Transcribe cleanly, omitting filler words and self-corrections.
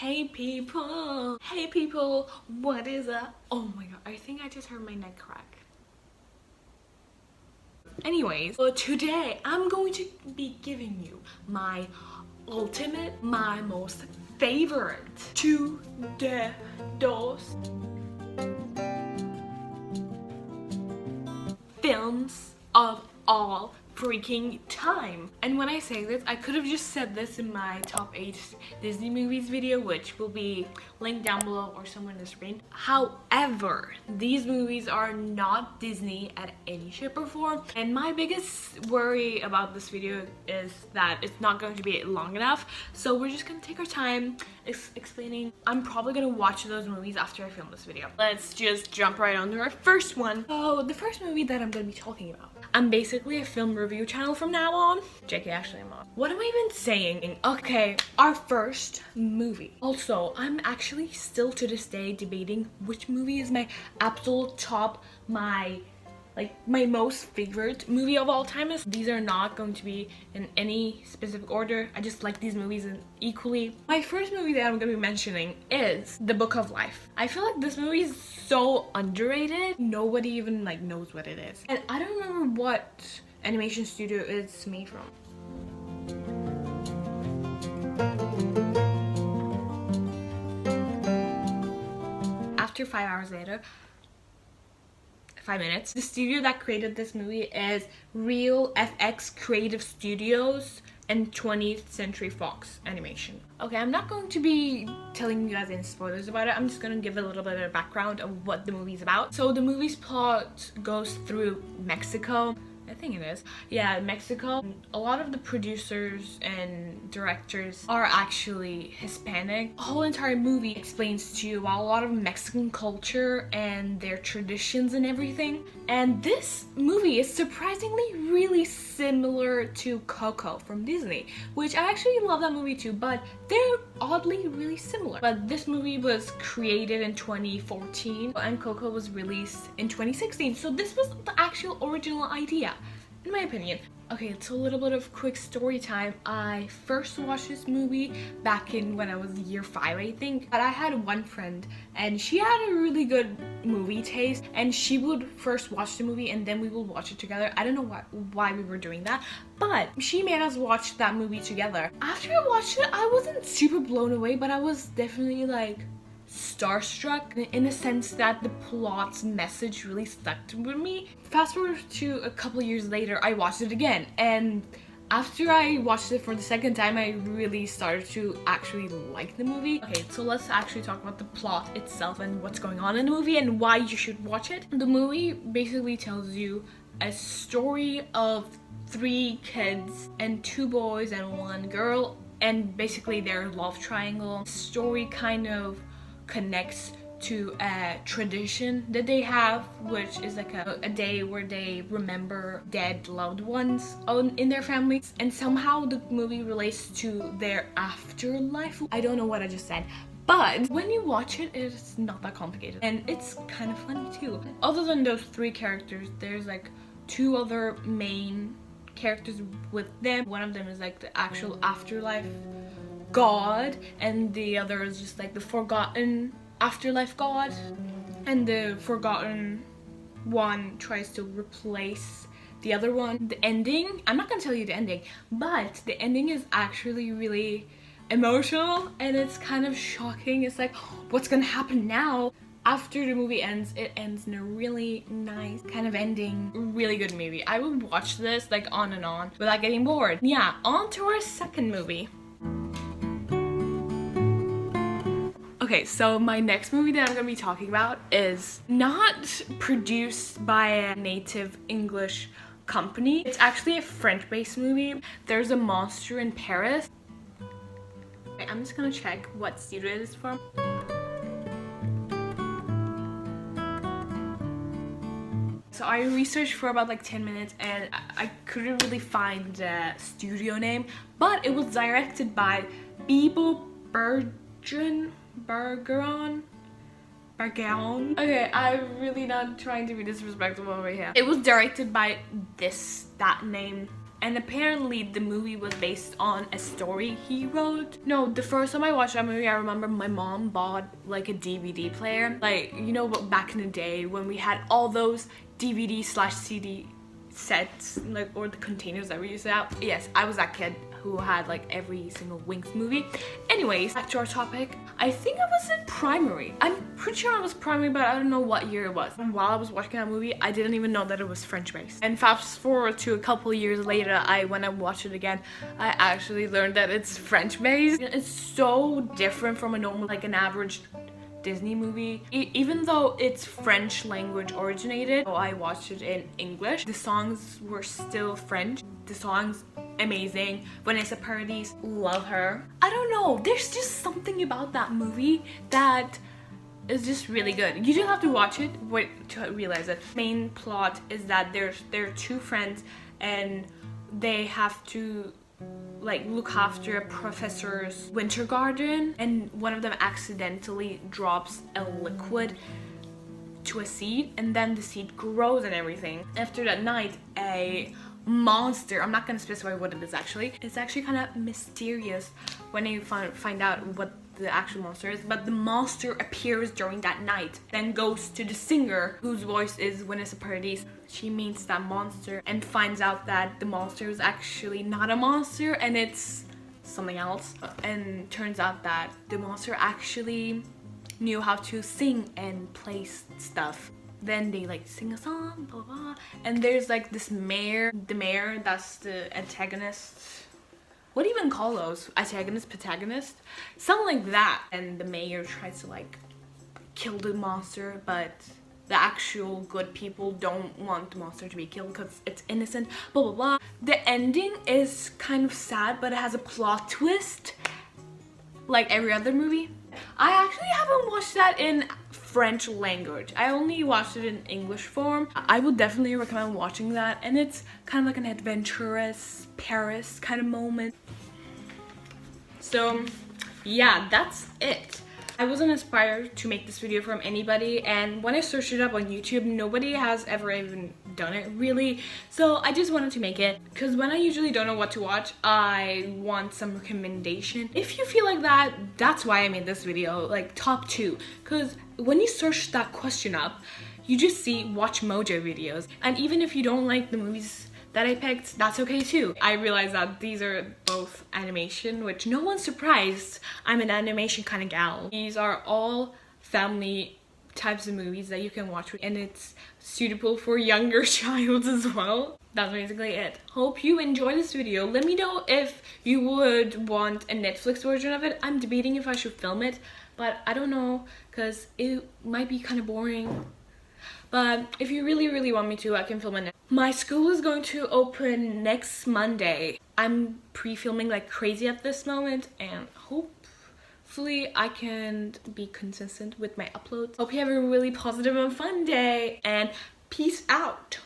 Hey people, what is up? Oh my god, I think I just heard my neck crack. Anyways, today I'm going to be giving you my ultimate, my most favorite dos films of all freaking time. And when I say this, I could have just said this in my top 8 Disney movies video, which will be linked down below or somewhere in the screen. However, these movies are not Disney at any shape or form, and my biggest worry about this video is that it's not going to be long enough, so we're just gonna take our time explaining. I'm probably gonna watch those movies after I film this video. Let's just jump right on to our first one. So the first movie that I'm gonna be talking about, I'm basically a film review channel from now on. JK, Ashley, I'm on. What am I even saying? Okay, our first movie. Also, I'm actually still to this day debating which movie is my absolute top, my most favorite movie of all time. These are not going to be in any specific order. I just like these movies equally. My first movie that I'm gonna be mentioning is The Book of Life. I feel like this movie is so underrated. Nobody even knows what it is. And I don't remember what animation studio it's made from. After 5 hours later, 5 minutes. The studio that created this movie is Real FX Creative Studios and 20th Century Fox Animation. Okay, I'm not going to be telling you guys any spoilers about it. I'm just gonna give a little bit of background of what the movie's about. So the movie's plot goes through Mexico. I think it is. Yeah, Mexico. A lot of the producers and directors are actually Hispanic. The whole entire movie explains to you about a lot of Mexican culture and their traditions and everything. And this movie is surprisingly really similar to Coco from Disney, which I actually love that movie too, but they're oddly really similar. But this movie was created in 2014 and Coco was released in 2016, so this was the actual original idea, in my opinion. Okay, it's a little bit of quick story time. I first watched this movie back in when I was year 5, I think. But I had one friend and she had a really good movie taste, and she would first watch the movie and then we would watch it together. I don't know why we were doing that, but she made us watch that movie together. After I watched it, I wasn't super blown away, but I was definitely starstruck in a sense that the plot's message really stuck with me. Fast forward to a couple years later, I watched it again, and after I watched it for the second time, I really started to actually like the movie. Okay, so let's actually talk about the plot itself and what's going on in the movie and why you should watch it. The movie basically tells you a story of 3 kids and 2 boys and 1 girl, and basically their love triangle. Story kind of connects to a tradition that they have, which is a day where they remember dead loved ones in their families, and somehow the movie relates to their afterlife. I don't know what I just said, but when you watch it, it's not that complicated and it's kind of funny too. Other than those 3 characters, there's 2 other main characters with them. One of them is the actual afterlife god, and the other is just the forgotten afterlife god, and the forgotten one tries to replace the other one. The ending, I'm not gonna tell you the ending, but the ending is actually really emotional and it's kind of shocking. It's what's gonna happen now? After the movie ends, it ends in a really nice kind of ending. Really good movie. I would watch this on and on without getting bored. Yeah, on to our second movie. Okay, so my next movie that I'm gonna be talking about is not produced by a native English company. It's actually a French-based movie. There's a monster in Paris. Okay, I'm just gonna check what studio it is from. So I researched for about 10 minutes and I couldn't really find the studio name, but it was directed by Bibo Bergeron. Okay, I'm really not trying to be disrespectful over here. It was directed by that name and apparently the movie was based on a story he wrote. No, the first time I watched that movie, I remember my mom bought like a DVD player. Like, you know, back in the day when we had all those DVD/CD sets, like, or the containers that we used to have. Yes, I was that kid who had like every single Winx movie. Anyways, back to our topic. I think I was in primary. I'm pretty sure I was primary, but I don't know what year it was. And while I was watching that movie, I didn't even know that it was French based. And fast forward to a couple of years later, when I watched it again, I actually learned that it's French based. It's so different from a normal, like an average Disney movie. Even though it's French language originated, so I watched it in English, the songs were still French. The songs amazing. Vanessa Paradis, love her. I don't know, there's just something about that movie that is just really good. You don't have to watch it to realize it. Main plot is that there are two friends and they have to like look after a professor's winter garden, and one of them accidentally drops a liquid to a seed, and then the seed grows and everything. After that night, a monster, I'm not gonna specify what it is actually, it's actually kind of mysterious when you find out what the actual monster is, but the monster appears during that night, then goes to the singer whose voice is Vanessa Paradis. She meets that monster and finds out that the monster is actually not a monster and it's something else, and turns out that the monster actually knew how to sing and play stuff. Then they like sing a song, blah blah blah, and there's like this mayor, the mayor that's the antagonist. What do you even call those? Antagonist, protagonist? Something like that. And the mayor tries to like kill the monster, but the actual good people don't want the monster to be killed because it's innocent, blah blah blah. The ending is kind of sad, but it has a plot twist like every other movie. I actually haven't watched that in French language. I only watched it in English form. I would definitely recommend watching that, and it's kind of like an adventurous Paris kind of moment. So yeah, that's it. I wasn't inspired to make this video from anybody, and when I searched it up on YouTube, nobody has ever even done it really, so I just wanted to make it because when I usually don't know what to watch, I want some recommendation. If you feel like that, that's why I made this video, like top 2, because when you search that question up, you just see Watch Mojo videos, and even if you don't like the movies that I picked, that's okay too. I realize that these are both animation, which no one's surprised. I'm an animation kind of gal. These are all family types of movies that you can watch, and it's suitable for younger childs as well. That's basically it. Hope you enjoy this video. Let me know if you would want a Netflix version of it. I'm debating if I should film it, but I don't know because it might be kind of boring. But if you really want me to, I can film it. My school is going to open next Monday. I'm pre-filming like crazy at this moment, and hopefully I can be consistent with my uploads. Hope you have a really positive and fun day, and peace out.